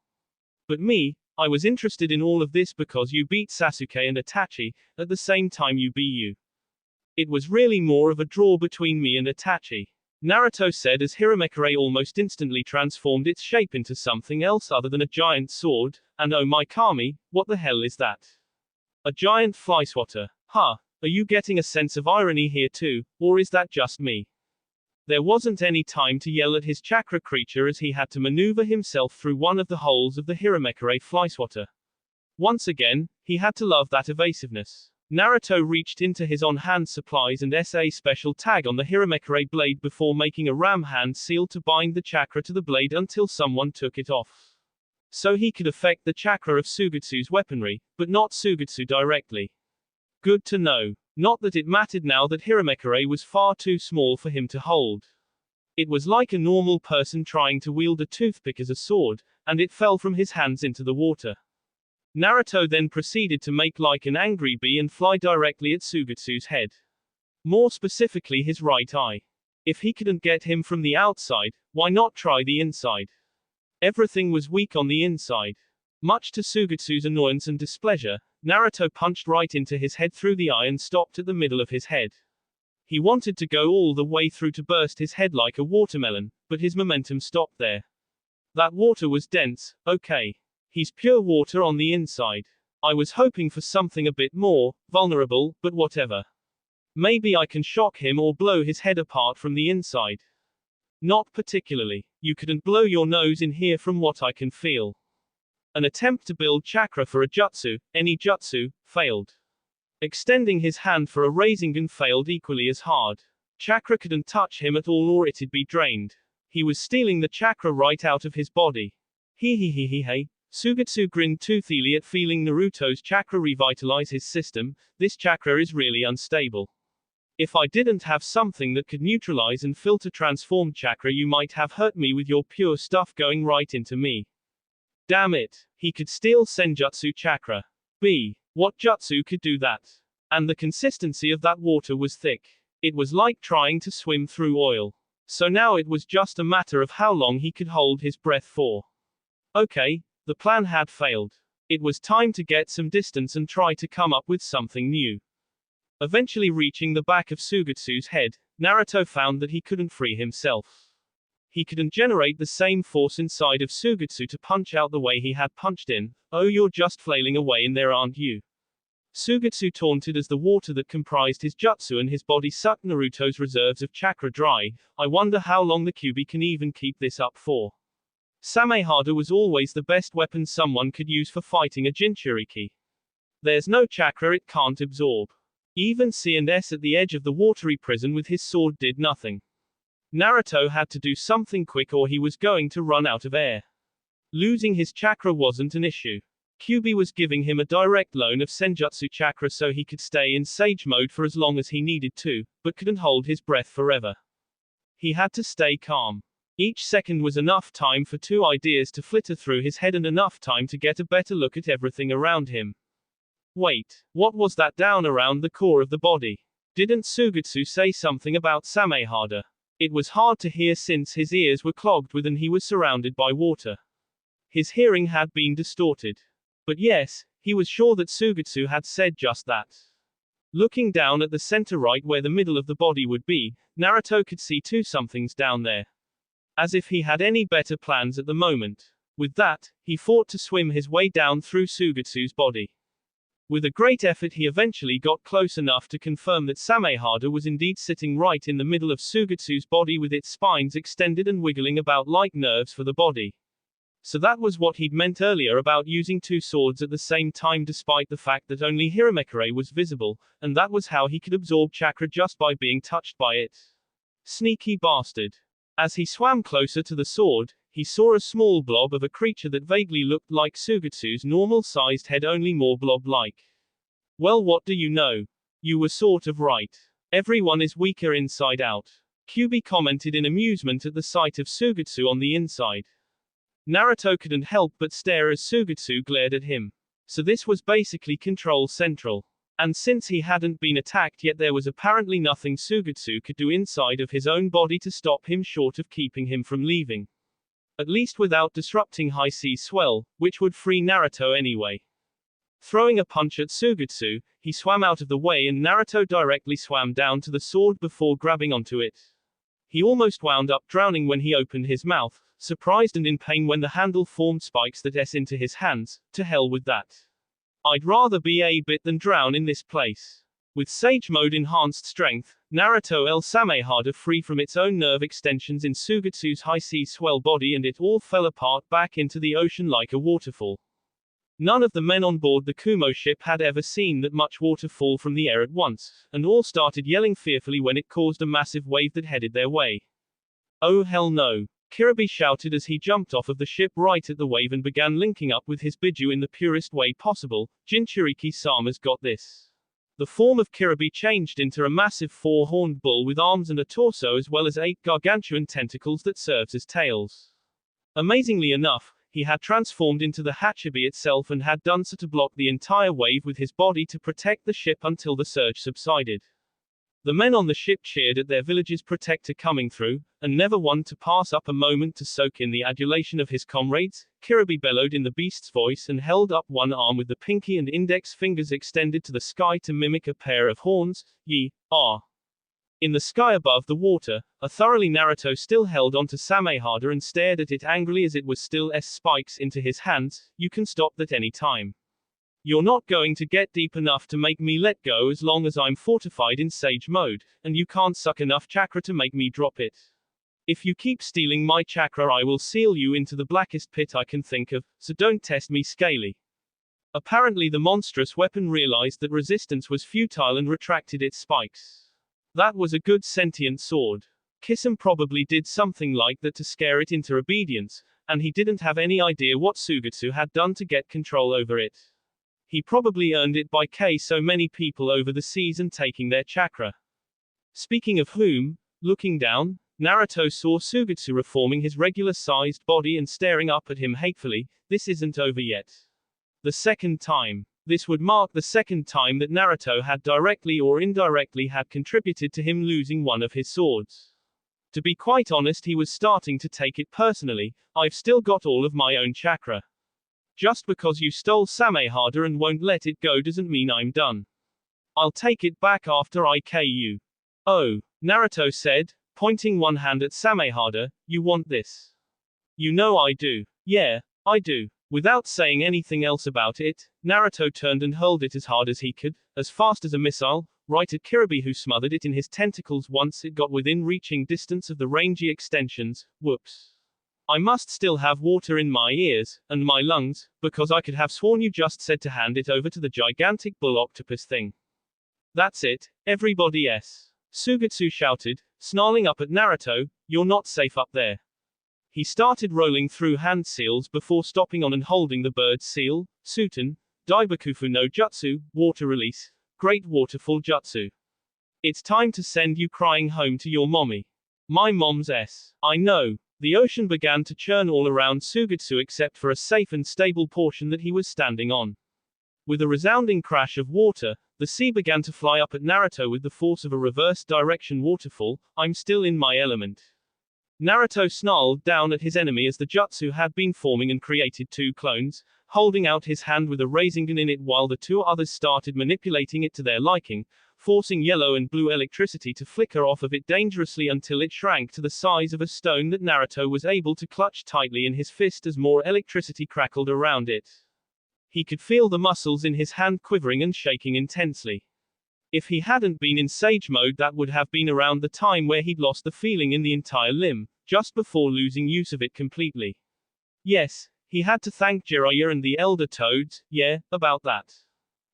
But me, I was interested in all of this because you beat Sasuke and Itachi, at the same time you beat you. It was really more of a draw between me and Itachi. Naruto said as Hiramekure almost instantly transformed its shape into something else other than a giant sword, and oh my Kami, what the hell is that? A giant fly swatter. Huh, are you getting a sense of irony here too, or is that just me? There wasn't any time to yell at his chakra creature as he had to maneuver himself through one of the holes of the Hiramekure fly swatter. Once again, he had to love that evasiveness. Naruto reached into his on-hand supplies and SA special tag on the Hiramekure blade before making a ram hand seal to bind the chakra to the blade until someone took it off. So he could affect the chakra of Sugetsu's weaponry, but not Sugetsu directly. Good to know. Not that it mattered now that Hiramekure was far too small for him to hold. It was like a normal person trying to wield a toothpick as a sword, and it fell from his hands into the water. Naruto then proceeded to make like an angry bee and fly directly at Sugetsu's head. More specifically his right eye. If he couldn't get him from the outside, why not try the inside? Everything was weak on the inside. Much to Sugetsu's annoyance and displeasure, Naruto punched right into his head through the eye and stopped at the middle of his head. He wanted to go all the way through to burst his head like a watermelon, but his momentum stopped there. That water was dense, okay. He's pure water on the inside. I was hoping for something a bit more vulnerable, but whatever. Maybe I can shock him or blow his head apart from the inside. Not particularly. You couldn't blow your nose in here from what I can feel. An attempt to build chakra for a jutsu, any jutsu, failed. Extending his hand for a Rasengan failed equally as hard. Chakra couldn't touch him at all or it'd be drained. He was stealing the chakra right out of his body. He. Sugetsu grinned toothily at feeling Naruto's chakra revitalize his system. This chakra is really unstable. If I didn't have something that could neutralize and filter transformed chakra, you might have hurt me with your pure stuff going right into me. Damn it. He could steal Senjutsu chakra. What jutsu could do that? And the consistency of that water was thick. It was like trying to swim through oil. So now it was just a matter of how long he could hold his breath for. Okay. The plan had failed. It was time to get some distance and try to come up with something new. Eventually reaching the back of Sugetsu's head, Naruto found that he couldn't free himself. He couldn't generate the same force inside of Sugetsu to punch out the way he had punched in. Oh, you're just flailing away in there, aren't you? Sugetsu taunted as the water that comprised his jutsu and his body sucked Naruto's reserves of chakra dry. I wonder how long the Kyuubi can even keep this up for. Samehada was always the best weapon someone could use for fighting a Jinchuriki. There's no chakra it can't absorb. Even C&S at the edge of the watery prison with his sword did nothing. Naruto had to do something quick or he was going to run out of air. Losing his chakra wasn't an issue. Kyuubi was giving him a direct loan of Senjutsu chakra so he could stay in sage mode for as long as he needed to, but couldn't hold his breath forever. He had to stay calm. Each second was enough time for two ideas to flitter through his head and enough time to get a better look at everything around him. Wait, what was that down around the core of the body? Didn't Sugetsu say something about Samehada? It was hard to hear since his ears were clogged with and he was surrounded by water. His hearing had been distorted. But yes, he was sure that Sugetsu had said just that. Looking down at the center right where the middle of the body would be, Naruto could see two somethings down there. As if he had any better plans at the moment. With that, he fought to swim his way down through Sugetsu's body. With a great effort he eventually got close enough to confirm that Samehada was indeed sitting right in the middle of Sugetsu's body with its spines extended and wiggling about like nerves for the body. So that was what he'd meant earlier about using two swords at the same time despite the fact that only Hiramekure was visible, and that was how he could absorb chakra just by being touched by it. Sneaky bastard. As he swam closer to the sword, he saw a small blob of a creature that vaguely looked like Sugetsu's normal-sized head, only more blob-like. Well, what do you know? You were sort of right. Everyone is weaker inside out. Kyuubi commented in amusement at the sight of Sugetsu on the inside. Naruto couldn't help but stare as Sugetsu glared at him. So this was basically Control Central. And since he hadn't been attacked yet, there was apparently nothing Sugetsu could do inside of his own body to stop him short of keeping him from leaving. At least without disrupting high sea swell, which would free Naruto anyway. Throwing a punch at Sugetsu, he swam out of the way and Naruto directly swam down to the sword before grabbing onto it. He almost wound up drowning when he opened his mouth, surprised and in pain when the handle formed spikes that S into his hands. To hell with that. I'd rather be a bit than drown in this place. With Sage Mode enhanced strength, Naruto El Samehada free from its own nerve extensions in Sugetsu's high sea swell body and it all fell apart back into the ocean like a waterfall. None of the men on board the Kumo ship had ever seen that much water fall from the air at once, and all started yelling fearfully when it caused a massive wave that headed their way. Oh hell no! Kirby shouted as he jumped off of the ship right at the wave and began linking up with his Biju in the purest way possible. Jinchuriki-sama's got this. The form of Kirby changed into a massive four-horned bull with arms and a torso as well as 8 gargantuan tentacles that serves as tails. Amazingly enough, he had transformed into the Hachibi itself and had done so to block the entire wave with his body to protect the ship until the surge subsided. The men on the ship cheered at their village's protector coming through, and never one to pass up a moment to soak in the adulation of his comrades. Kirby bellowed in the beast's voice and held up one arm with the pinky and index fingers extended to the sky to mimic a pair of horns. Ye-ah. In the sky above the water, a thoroughly Naruto still held onto Samehada and stared at it angrily as it was still spikes into his hands. You can stop that any time. You're not going to get deep enough to make me let go as long as I'm fortified in Sage mode, and you can't suck enough chakra to make me drop it. If you keep stealing my chakra I will seal you into the blackest pit I can think of, so don't test me Scaly. Apparently the monstrous weapon realized that resistance was futile and retracted its spikes. That was a good sentient sword. Kisame probably did something like that to scare it into obedience, and he didn't have any idea what Sugetsu had done to get control over it. He probably earned it by so many people over the seas and taking their chakra. Speaking of whom, looking down, Naruto saw Sugetsu reforming his regular-sized body and staring up at him hatefully. This isn't over yet. The second time. This would mark the second time that Naruto had directly or indirectly had contributed to him losing one of his swords. To be quite honest, he was starting to take it personally. I've still got all of my own chakra. Just because you stole Samehada and won't let it go doesn't mean I'm done. I'll take it back after I KU. Oh, Naruto said, pointing one hand at Samehada, you want this? You know I do. Yeah, I do. Without saying anything else about it, Naruto turned and hurled it as hard as he could, as fast as a missile, right at Kirby, who smothered it in his tentacles once it got within reaching distance of the rangy extensions. Whoops. I must still have water in my ears, and my lungs, because I could have sworn you just said to hand it over to the gigantic bull octopus thing. That's it, everybody else. Sugetsu shouted, snarling up at Naruto, you're not safe up there. He started rolling through hand seals before stopping on and holding the bird seal. Suten, Daibakufu no Jutsu, water release, great waterfall jutsu. It's time to send you crying home to your mommy. My mom's S. I know. The ocean began to churn all around Sugetsu except for a safe and stable portion that he was standing on. With a resounding crash of water, the sea began to fly up at Naruto with the force of a reverse direction waterfall. I'm still in my element. Naruto snarled down at his enemy as the jutsu had been forming and created 2 clones, holding out his hand with a Rasengan in it while the 2 others started manipulating it to their liking, forcing yellow and blue electricity to flicker off of it dangerously until it shrank to the size of a stone that Naruto was able to clutch tightly in his fist as more electricity crackled around it. He could feel the muscles in his hand quivering and shaking intensely. If he hadn't been in Sage mode, that would have been around the time where he'd lost the feeling in the entire limb, just before losing use of it completely. Yes, he had to thank Jiraiya and the Elder Toads, yeah, about that.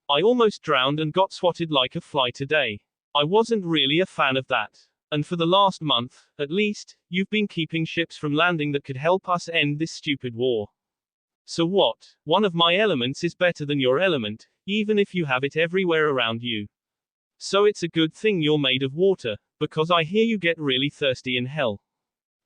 I almost drowned and got swatted like a fly today. I wasn't really a fan of that. And for the last month, at least, you've been keeping ships from landing that could help us end this stupid war. So what? One of my elements is better than your element, even if you have it everywhere around you. So it's a good thing you're made of water, because I hear you get really thirsty in hell.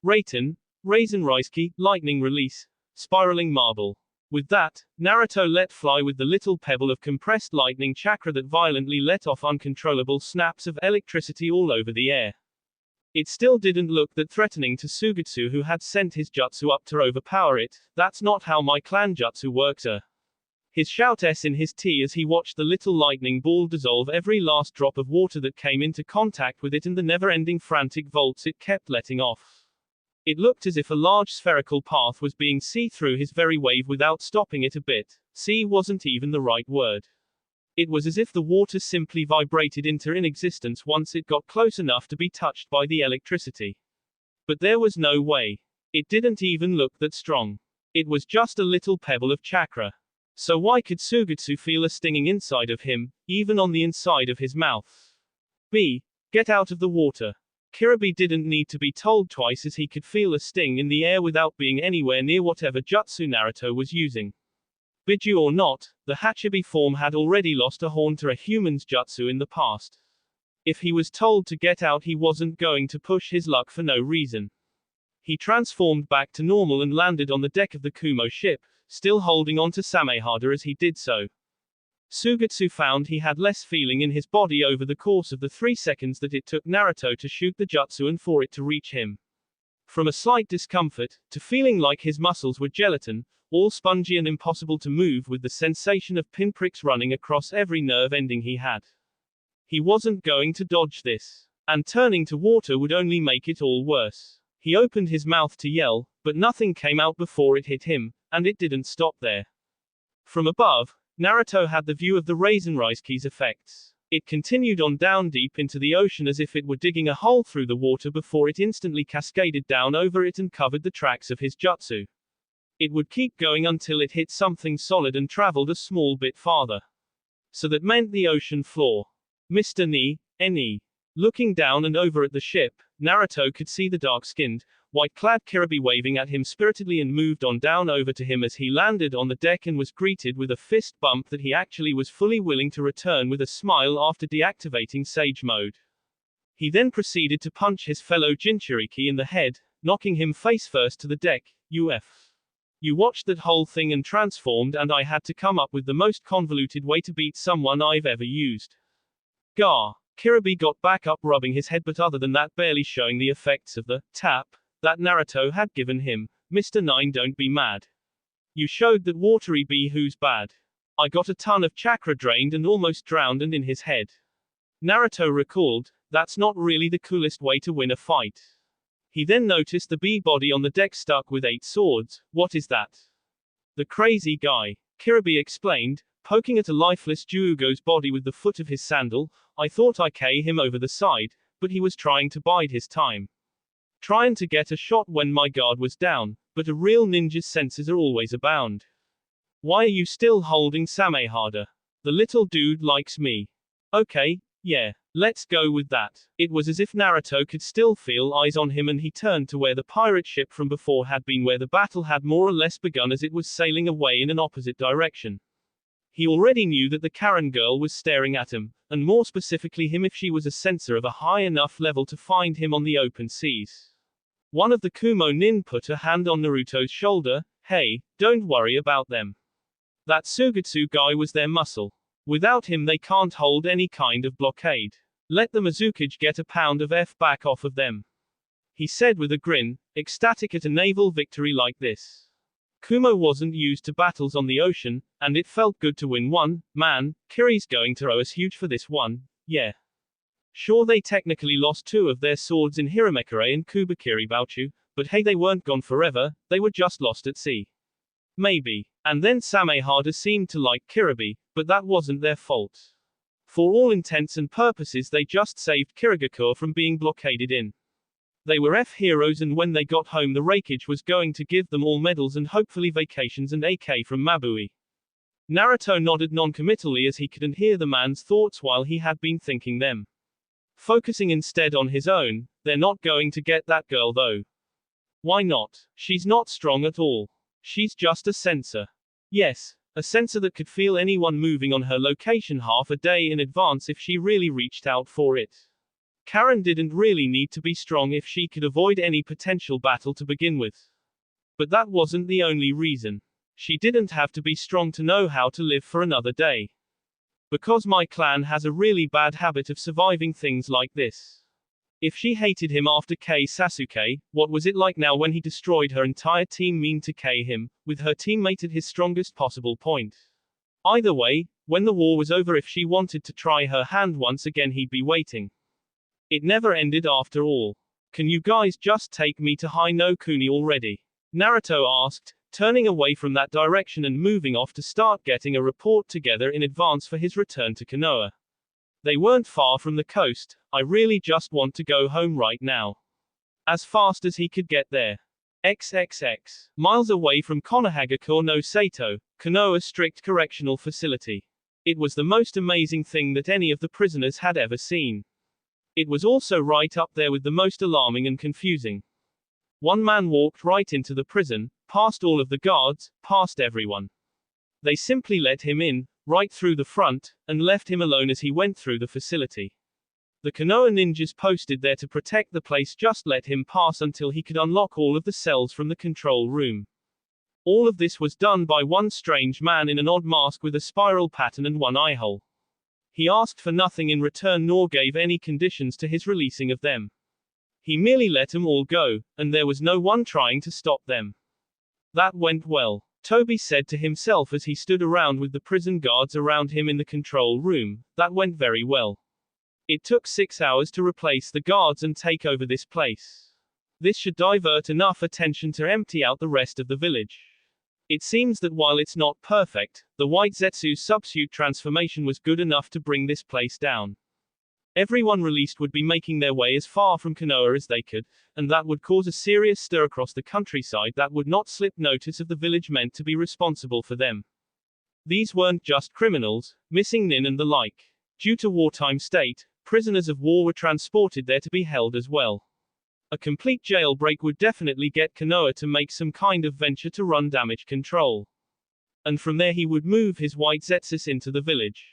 Raiten, Raisin Raiseki, Lightning Release, Spiraling Marble. With that, Naruto let fly with the little pebble of compressed lightning chakra that violently let off uncontrollable snaps of electricity all over the air. It still didn't look that threatening to Sugetsu, who had sent his jutsu up to overpower it. That's not how my clan jutsu works. His shout in his tea as he watched the little lightning ball dissolve every last drop of water that came into contact with it and the never-ending frantic volts it kept letting off. It looked as if a large spherical path was being see through his very wave without stopping it a bit. See wasn't even the right word. It was as if the water simply vibrated into inexistence once it got close enough to be touched by the electricity. But there was no way. It didn't even look that strong. It was just a little pebble of chakra. So why could Sugetsu feel a stinging inside of him, even on the inside of his mouth? B. Get out of the water. Kirby didn't need to be told twice as he could feel a sting in the air without being anywhere near whatever jutsu Naruto was using. Biju or not, the Hachibi form had already lost a horn to a human's jutsu in the past. If he was told to get out, he wasn't going to push his luck for no reason. He transformed back to normal and landed on the deck of the Kumo ship, still holding on to Samehada as he did so. Sugetsu found he had less feeling in his body over the course of the 3 seconds that it took Naruto to shoot the jutsu and for it to reach him. From a slight discomfort, to feeling like his muscles were gelatin, all spongy and impossible to move with the sensation of pinpricks running across every nerve ending he had. He wasn't going to dodge this. And turning to water would only make it all worse. He opened his mouth to yell, but nothing came out before it hit him, and it didn't stop there. From above, Naruto had the view of the Raisenraiseki's effects. It continued on down deep into the ocean as if it were digging a hole through the water before it instantly cascaded down over it and covered the tracks of his jutsu. It would keep going until it hit something solid and traveled a small bit farther. So that meant the ocean floor. Mr. Ni. Looking down and over at the ship, Naruto could see the dark-skinned, white-clad Kirby waving at him spiritedly and moved on down over to him as he landed on the deck and was greeted with a fist bump that he actually was fully willing to return with a smile after deactivating Sage Mode. He then proceeded to punch his fellow Jinchuriki in the head, knocking him face first to the deck. You watched that whole thing and transformed, and I had to come up with the most convoluted way to beat someone I've ever used. Gah. Kirby got back up rubbing his head, but other than that barely showing the effects of the tap that Naruto had given him. Mr. 9, don't be mad. You showed that watery bee who's bad. I got a ton of chakra drained and almost drowned and in his head. Naruto recalled, that's not really the coolest way to win a fight. He then noticed the bee body on the deck stuck with 8 swords. What is that? The crazy guy. Kirby explained, poking at a lifeless Juugo's body with the foot of his sandal. I thought I K him over the side, but he was trying to bide his time. Trying to get a shot when my guard was down, but a real ninja's senses are always abound. Why are you still holding Samehada? The little dude likes me. Okay, yeah, let's go with that. It was as if Naruto could still feel eyes on him, and he turned to where the pirate ship from before had been, where the battle had more or less begun as it was sailing away in an opposite direction. He already knew that the Karen girl was staring at him, and more specifically him if she was a censor of a high enough level to find him on the open seas. One of the Kumo nin put a hand on Naruto's shoulder. Hey, don't worry about them. That Sugetsu guy was their muscle. Without him they can't hold any kind of blockade. Let the Mizukage get a pound of F back off of them. He said with a grin, ecstatic at a naval victory like this. Kumo wasn't used to battles on the ocean, and it felt good to win one. Man, Kiri's going to owe us huge for this one, yeah. Sure, they technically lost 2 of their swords in Hiramekure and Kubakiri Bouchu, but hey, they weren't gone forever, they were just lost at sea. Maybe. And then Samehada seemed to like Kirby, but that wasn't their fault. For all intents and purposes they just saved Kirigakure from being blockaded in. They were F heroes, and when they got home the Raikage was going to give them all medals and hopefully vacations and AK from Mabui. Naruto nodded non-committally as he couldn't hear the man's thoughts while he had been thinking them. Focusing instead on his own. They're not going to get that girl though. Why not? She's not strong at all. She's just a censor. Yes, a censor that could feel anyone moving on her location half a day in advance if she really reached out for it. Karen didn't really need to be strong if she could avoid any potential battle to begin with. But that wasn't the only reason. She didn't have to be strong to know how to live for another day. Because my clan has a really bad habit of surviving things like this. If she hated him after Sasuke, what was it like now when he destroyed her entire team mean to K him, with her teammate at his strongest possible point? Either way, when the war was over, if she wanted to try her hand once again he'd be waiting. It never ended after all. Can you guys just take me to Hai no Kuni already? Naruto asked, turning away from that direction and moving off to start getting a report together in advance for his return to Konoha. They weren't far from the coast. I really just want to go home right now. As fast as he could get there. XXX. Miles away from Konohagakure no Sato, Konoha strict correctional facility. It was the most amazing thing that any of the prisoners had ever seen. It was also right up there with the most alarming and confusing. One man walked right into the prison, past all of the guards, past everyone. They simply let him in, right through the front, and left him alone as he went through the facility. The Konoha ninjas posted there to protect the place just let him pass until he could unlock all of the cells from the control room. All of this was done by one strange man in an odd mask with a spiral pattern and one eye hole. He asked for nothing in return nor gave any conditions to his releasing of them. He merely let them all go, and there was no one trying to stop them. That went well, Toby said to himself as he stood around with the prison guards around him in the control room. That went very well. It took 6 hours to replace the guards and take over this place. This should divert enough attention to empty out the rest of the village. It seems that while it's not perfect, the White Zetsu's subsuit transformation was good enough to bring this place down. Everyone released would be making their way as far from Konoha as they could, and that would cause a serious stir across the countryside that would not slip notice of the village meant to be responsible for them. These weren't just criminals, missing nin and the like. Due to wartime state, prisoners of war were transported there to be held as well. A complete jailbreak would definitely get Konoha to make some kind of venture to run damage control. And from there he would move his White Zetsus into the village.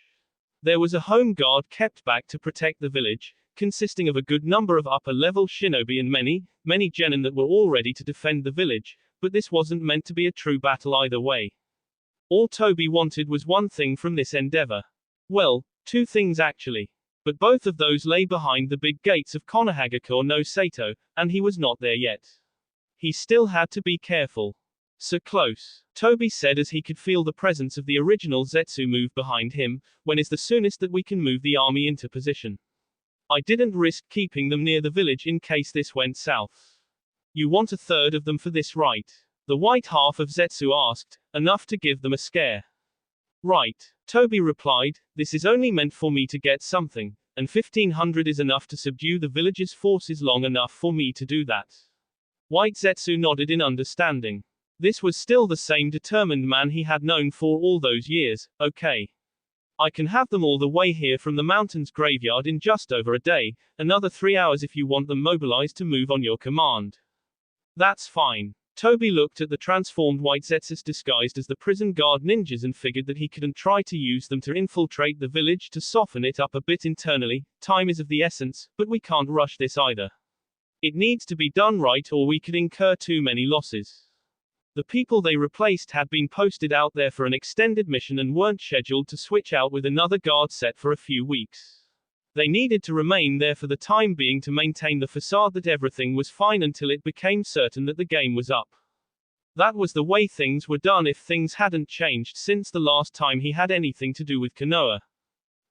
There was a home guard kept back to protect the village, consisting of a good number of upper-level shinobi and many genin that were all ready to defend the village, but this wasn't meant to be a true battle either way. All Toby wanted was one thing from this endeavor. Well, two things actually. But both of those lay behind the big gates of Konohagakure no Sato, and he was not there yet. He still had to be careful. So close, Toby said as he could feel the presence of the original Zetsu move behind him. When is the soonest that we can move the army into position? I didn't risk keeping them near the village in case this went south. You want a third of them for this, right? The white half of Zetsu asked, enough to give them a scare. Right, Toby replied, this is only meant for me to get something, and 1500 is enough to subdue the village's forces long enough for me to do that. White Zetsu nodded in understanding. This was still the same determined man he had known for all those years. Okay. I can have them all the way here from the mountain's graveyard in just over a day, another 3 hours if you want them mobilized to move on your command. That's fine. Toby looked at the transformed White Zetsus disguised as the prison guard ninjas and figured that he couldn't try to use them to infiltrate the village to soften it up a bit internally. Time is of the essence, but we can't rush this either. It needs to be done right or we could incur too many losses. The people they replaced had been posted out there for an extended mission and weren't scheduled to switch out with another guard set for a few weeks. They needed to remain there for the time being to maintain the facade that everything was fine until it became certain that the game was up. That was the way things were done if things hadn't changed since the last time he had anything to do with Konoha.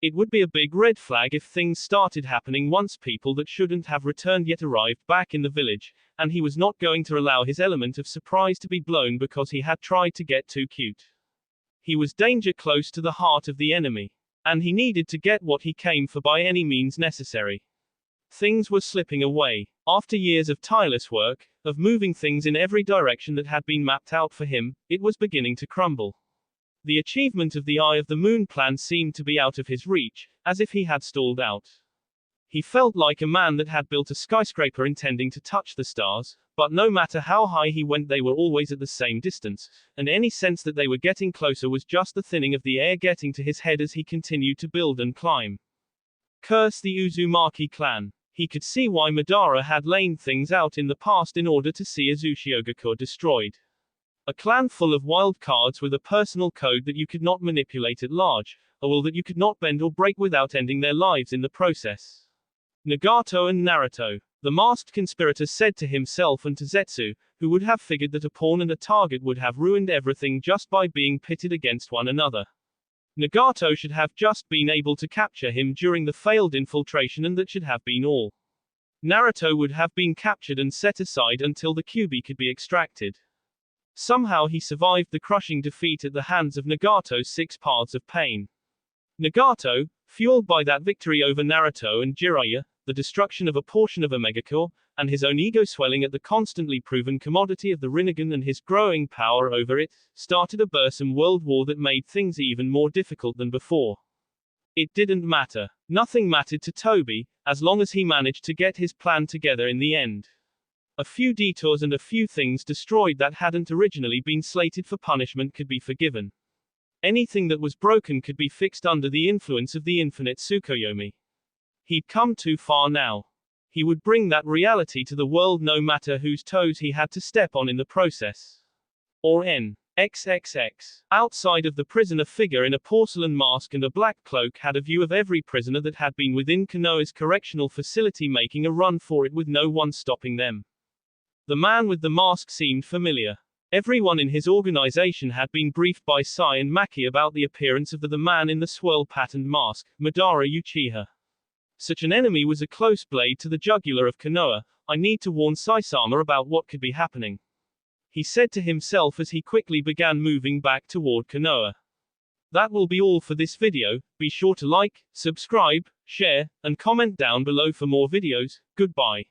It would be a big red flag if things started happening once people that shouldn't have returned yet arrived back in the village, and he was not going to allow his element of surprise to be blown because he had tried to get too cute. He was danger close to the heart of the enemy. And he needed to get what he came for by any means necessary. Things were slipping away. After years of tireless work, of moving things in every direction that had been mapped out for him, it was beginning to crumble. The achievement of the Eye of the Moon plan seemed to be out of his reach, as if he had stalled out. He felt like a man that had built a skyscraper intending to touch the stars, but no matter how high he went they were always at the same distance, and any sense that they were getting closer was just the thinning of the air getting to his head as he continued to build and climb. Curse the Uzumaki clan. He could see why Madara had laid things out in the past in order to see Azuchiogakure destroyed. A clan full of wild cards with a personal code that you could not manipulate at large, a will that you could not bend or break without ending their lives in the process. Nagato and Naruto. The masked conspirator said to himself and to Zetsu, who would have figured that a pawn and a target would have ruined everything just by being pitted against one another. Nagato should have just been able to capture him during the failed infiltration and that should have been all. Naruto would have been captured and set aside until the Kyuubi could be extracted. Somehow he survived the crushing defeat at the hands of Nagato's 6 paths of pain. Nagato, fueled by that victory over Naruto and Jiraiya, the destruction of a portion of Omegacore, and his own ego swelling at the constantly proven commodity of the Rinnegan and his growing power over it, started a Bursum world war that made things even more difficult than before. It didn't matter. Nothing mattered to Toby, as long as he managed to get his plan together in the end. A few detours and a few things destroyed that hadn't originally been slated for punishment could be forgiven. Anything that was broken could be fixed under the influence of the infinite Tsukuyomi. He'd come too far now. He would bring that reality to the world no matter whose toes he had to step on in the process. Or XXX. Outside of the prison, a figure in a porcelain mask and a black cloak had a view of every prisoner that had been within Konoha's correctional facility, making a run for it with no one stopping them. The man with the mask seemed familiar. Everyone in his organization had been briefed by Sai and Maki about the appearance of the man in the swirl-patterned mask, Madara Uchiha. Such an enemy was a close blade to the jugular of Konoha. I need to warn Sai-sama about what could be happening, he said to himself as he quickly began moving back toward Konoha. That will be all for this video. Be sure to like, subscribe, share, and comment down below for more videos. Goodbye.